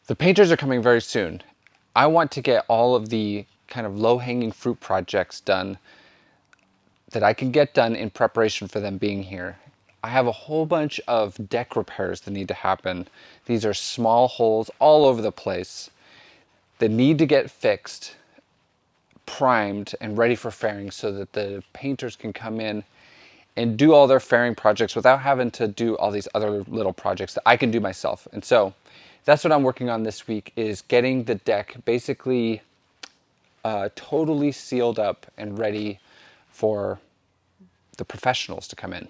The painters are coming very soon. I want to get all of the kind of low-hanging fruit projects done that I can get done in preparation for them being here. I have a whole bunch of deck repairs that need to happen. These are small holes all over the place that need to get fixed, primed, and ready for fairing so that the painters can come in and do all their fairing projects without having to do all these other little projects that I can do myself. And so that's what I'm working on this week, is getting the deck basically totally sealed up and ready for the professionals to come in.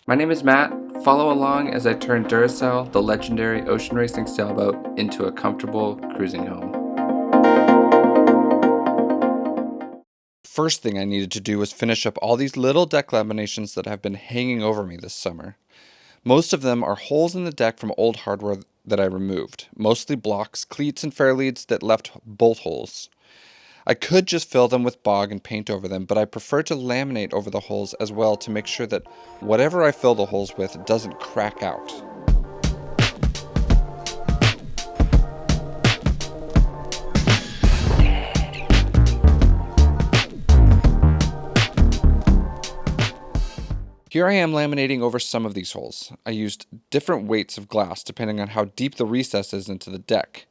My name is Matt. Follow along as I turn Duracell, the legendary ocean racing sailboat, into a comfortable cruising home. First thing I needed to do was finish up all these little deck laminations that have been hanging over me this summer. Most of them are holes in the deck from old hardware that I removed, mostly blocks, cleats, and fair leads that left bolt holes. I could just fill them with bog and paint over them, but I prefer to laminate over the holes as well to make sure that whatever I fill the holes with doesn't crack out. Here I am laminating over some of these holes. I used different weights of glass depending on how deep the recess is into the deck.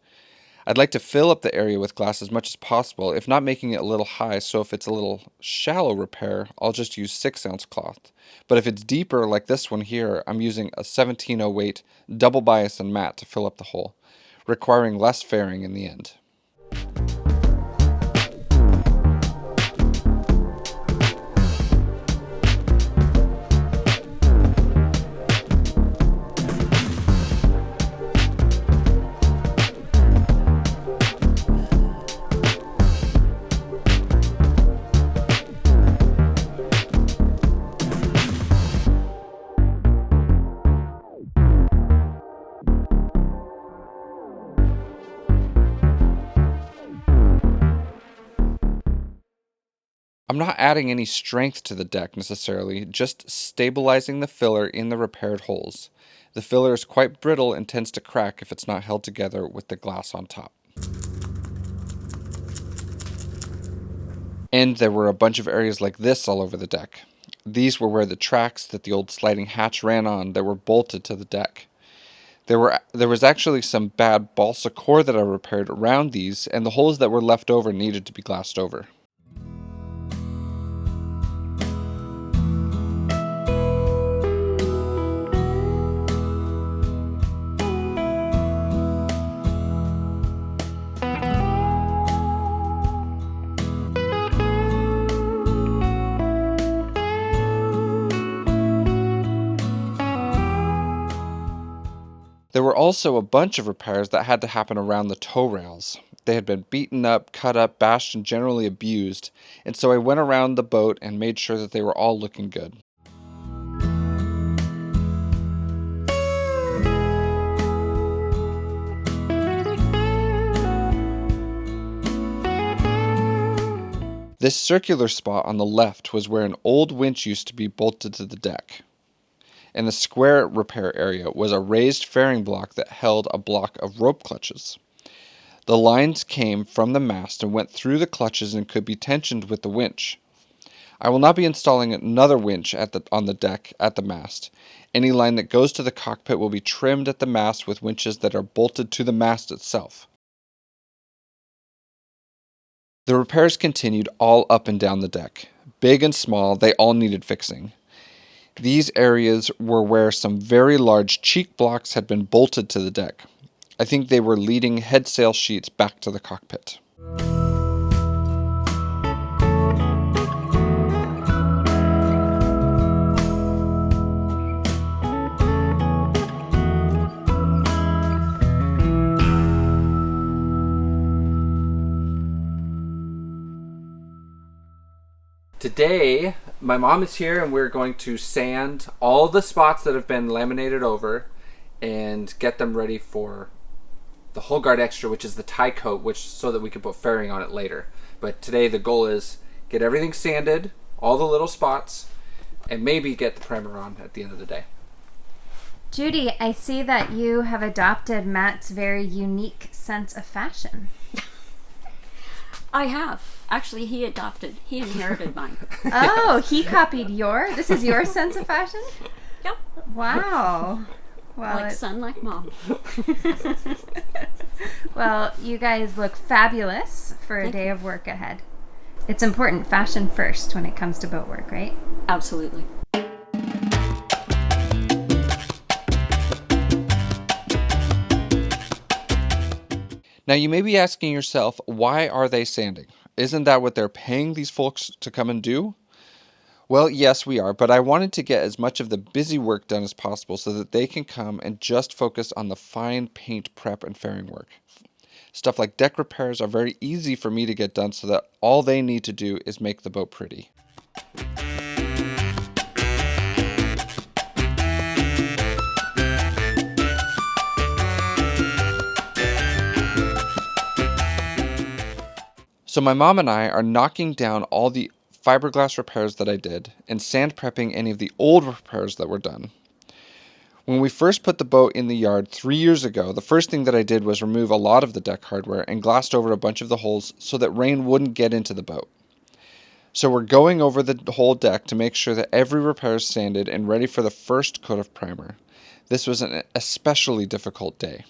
I'd like to fill up the area with glass as much as possible, if not making it a little high, so if it's a little shallow repair, I'll just use 6-ounce cloth. But if it's deeper, like this one here, I'm using a 1708 double bias and matte to fill up the hole, requiring less fairing in the end. I'm not adding any strength to the deck necessarily, just stabilizing the filler in the repaired holes. The filler is quite brittle and tends to crack if it's not held together with the glass on top. And there were a bunch of areas like this all over the deck. These were where the tracks that the old sliding hatch ran on that were bolted to the deck. There was actually some bad balsa core that I repaired around these, and the holes that were left over needed to be glassed over. There were also a bunch of repairs that had to happen around the tow rails. They had been beaten up, cut up, bashed, and generally abused, and so I went around the boat and made sure that they were all looking good. This circular spot on the left was where an old winch used to be bolted to the deck. And the square repair area was a raised fairing block that held a block of rope clutches. The lines came from the mast and went through the clutches and could be tensioned with the winch. I will not be installing another winch on the deck at the mast. Any line that goes to the cockpit will be trimmed at the mast with winches that are bolted to the mast itself. The repairs continued all up and down the deck. Big and small, they all needed fixing. These areas were where some very large cheek blocks had been bolted to the deck. I think they were leading head sail sheets back to the cockpit. Today, my mom is here and we're going to sand all the spots that have been laminated over and get them ready for the Hull Guard Extra, which is the tie coat, so that we can put fairing on it later. But today the goal is get everything sanded, all the little spots, and maybe get the primer on at the end of the day. Judy, I see that you have adopted Matt's very unique sense of fashion. I have. Actually, he inherited mine. Oh, he copied this is your sense of fashion? Yep. Wow. Well, Like son, like mom. Well, you guys look fabulous for a day of work ahead. It's important, fashion first when it comes to boat work, right? Absolutely. Now you may be asking yourself, why are they sanding? Isn't that what they're paying these folks to come and do? Well, yes, we are, but I wanted to get as much of the busy work done as possible so that they can come and just focus on the fine paint prep and fairing work. Stuff like deck repairs are very easy for me to get done so that all they need to do is make the boat pretty. So my mom and I are knocking down all the fiberglass repairs that I did and sand prepping any of the old repairs that were done. When we first put the boat in the yard 3 years ago, the first thing that I did was remove a lot of the deck hardware and glassed over a bunch of the holes so that rain wouldn't get into the boat. So we're going over the whole deck to make sure that every repair is sanded and ready for the first coat of primer. This was an especially difficult day.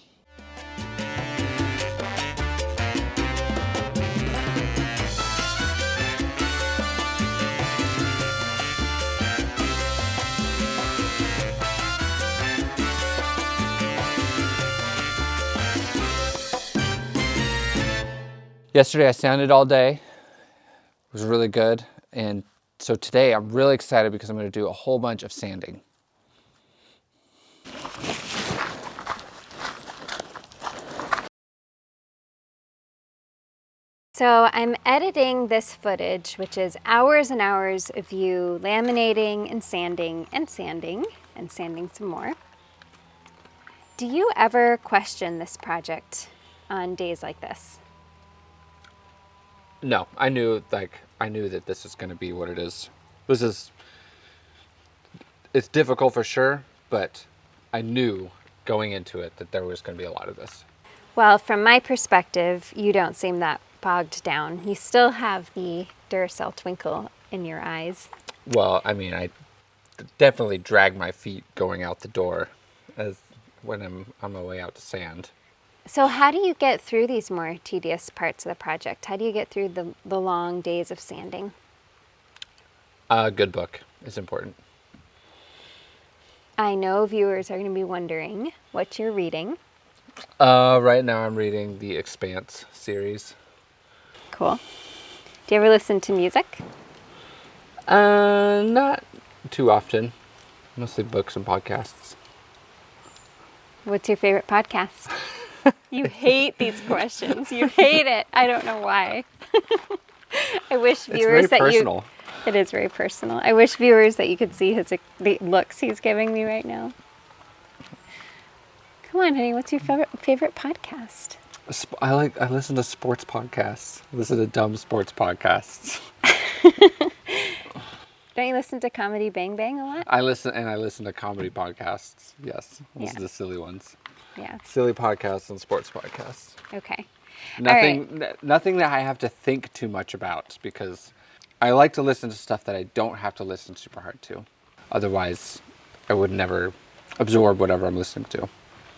Yesterday I sanded all day. It was really good. And so today I'm really excited because I'm going to do a whole bunch of sanding. So I'm editing this footage, which is hours and hours of you laminating and sanding and sanding and sanding some more. Do you ever question this project on days like this? No, I knew that this is going to be what it is. It's difficult for sure, but I knew going into it that there was going to be a lot of this. Well, from my perspective, you don't seem that bogged down. You still have the Duracell twinkle in your eyes. Well, I mean, I definitely drag my feet going out the door when I'm on my way out to sand. So how do you get through these more tedious parts of the project? How do you get through the long days of sanding? A good book is important. I know viewers are going to be wondering what you're reading. Right now I'm reading the Expanse series. Cool. Do you ever listen to music? Not too often. Mostly books and podcasts. What's your favorite podcast? You hate these questions. You hate it. I don't know why. I wish viewers that personal. It is very personal. I wish viewers that you could see the looks he's giving me right now. Come on, honey. What's your favorite podcast? I listen to sports podcasts. I listen to dumb sports podcasts. Don't you listen to Comedy Bang Bang a lot? I listen to comedy podcasts. Yes, listen to silly ones. Yeah. Silly podcasts and sports podcasts. Okay. Nothing that I have to think too much about, because I like to listen to stuff that I don't have to listen super hard to. Otherwise, I would never absorb whatever I'm listening to.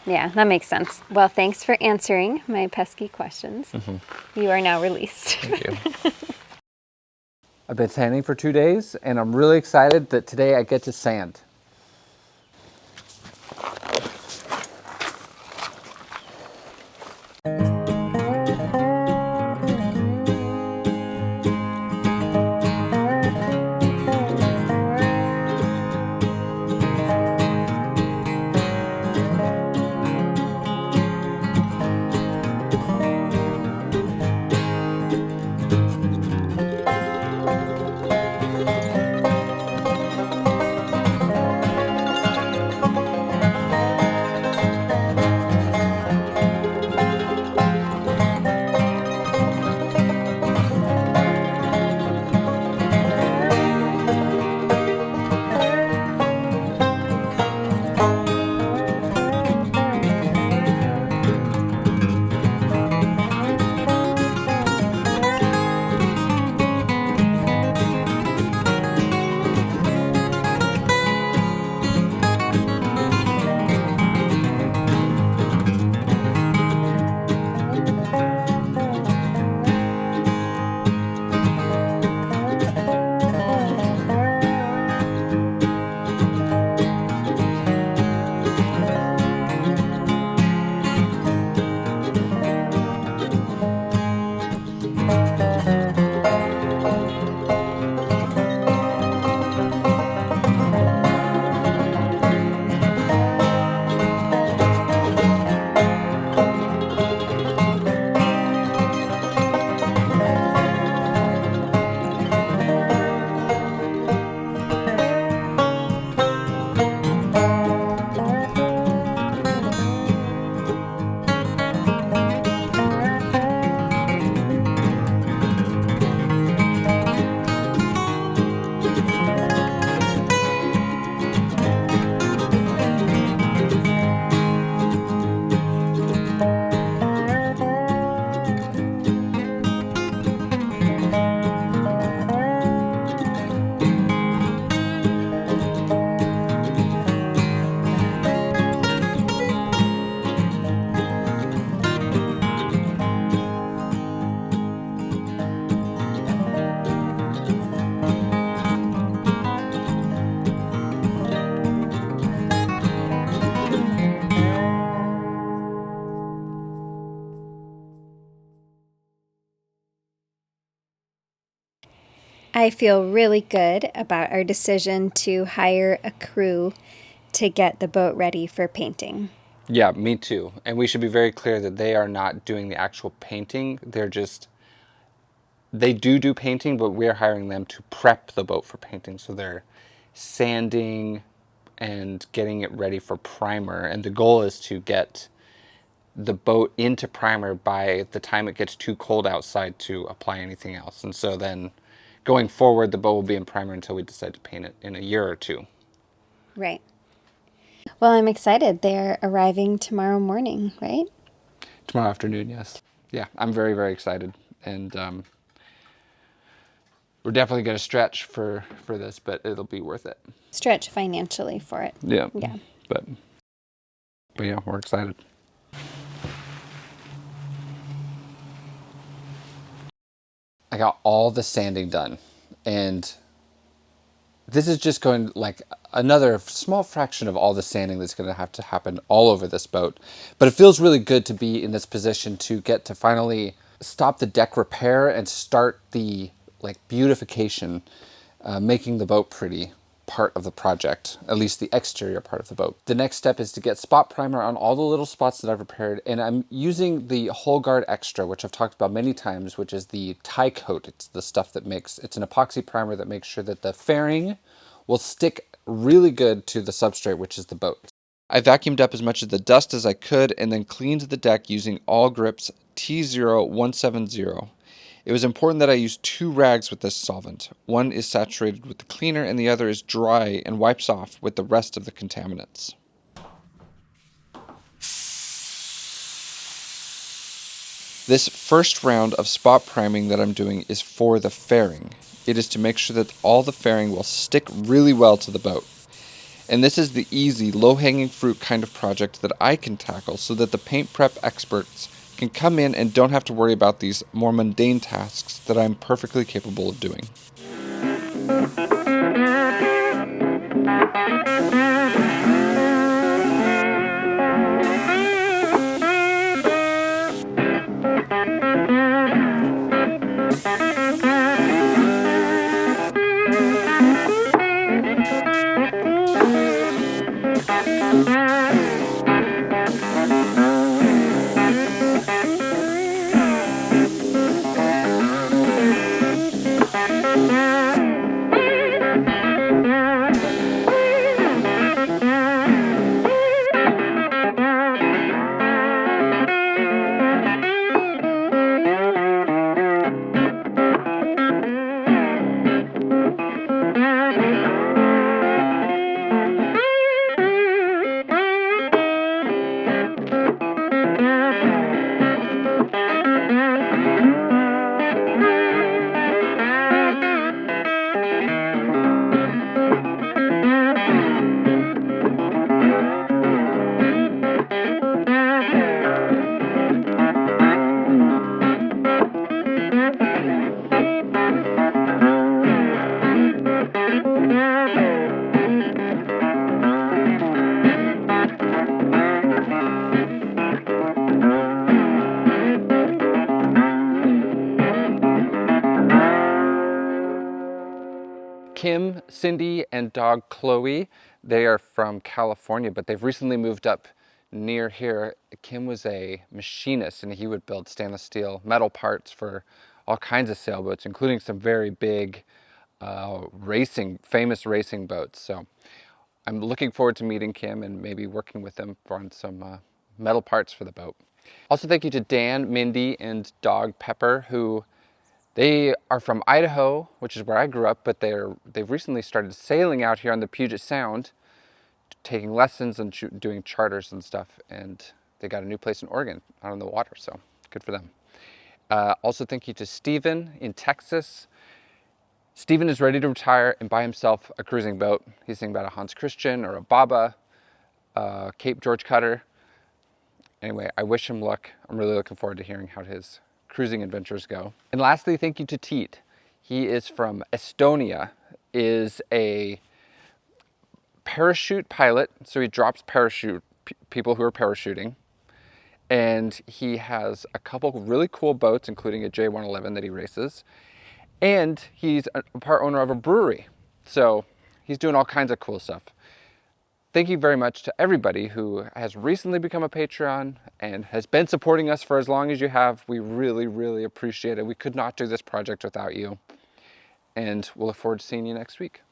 Yeah, that makes sense. Well, thanks for answering my pesky questions. Mm-hmm. You are now released. Thank you. I've been sanding for 2 days, and I'm really excited that today I get to sand. I feel really good about our decision to hire a crew to get the boat ready for painting. Yeah, me too. And we should be very clear that they are not doing the actual painting. They do painting, but we're hiring them to prep the boat for painting. So they're sanding and getting it ready for primer. And the goal is to get the boat into primer by the time it gets too cold outside to apply anything else. And so then going forward, the boat will be in primer until we decide to paint it in a year or two. Right. Well, I'm excited. They're arriving tomorrow morning, right? Tomorrow afternoon, yes. Yeah, I'm very, very excited. And we're definitely going to stretch for this, but it'll be worth it. Stretch financially for it. Yeah. Yeah. But yeah, we're excited. I got all the sanding done, and this is just going like another small fraction of all the sanding that's going to have to happen all over this boat. But it feels really good to be in this position to get to finally stop the deck repair and start the like beautification, making the boat pretty part of the project, at least the exterior part of the boat. The next step is to get spot primer on all the little spots that I've repaired, and I'm using the Hull Guard Extra, which I've talked about many times, which is the tie coat. It's the stuff that it's an epoxy primer that makes sure that the fairing will stick really good to the substrate, which is the boat. I vacuumed up as much of the dust as I could and then cleaned the deck using All Grips T0170. It was important that I use 2 rags with this solvent. One is saturated with the cleaner and the other is dry and wipes off with the rest of the contaminants. This first round of spot priming that I'm doing is for the fairing. It is to make sure that all the fairing will stick really well to the boat. And this is the easy, low-hanging fruit kind of project that I can tackle so that the paint prep experts can come in and don't have to worry about these more mundane tasks that I'm perfectly capable of doing. Kim, Cindy, and dog Chloe, they are from California, but they've recently moved up near here. Kim was a machinist, and he would build stainless steel metal parts for all kinds of sailboats, including some very big famous racing boats. So I'm looking forward to meeting Kim and maybe working with them on some metal parts for the boat. Also, thank you to Dan, Mindy, and dog Pepper, who they are from Idaho, which is where I grew up, but they've recently started sailing out here on the Puget Sound, taking lessons and doing charters and stuff, and they got a new place in Oregon out on the water, so good for them. Also, thank you to Steven in Texas. Steven is ready to retire and buy himself a cruising boat. He's thinking about a Hans Christian or a Baba, Cape George Cutter. Anyway, I wish him luck. I'm really looking forward to hearing how his cruising adventures go. And lastly, thank you to Teet. He is from Estonia, is a parachute pilot, so he drops people who are parachuting. And he has a couple really cool boats, including a J111 that he races. And he's a part owner of a brewery. So he's doing all kinds of cool stuff. Thank you very much to everybody who has recently become a Patreon and has been supporting us for as long as you have. We really, really appreciate it. We could not do this project without you. And we'll look forward to seeing you next week.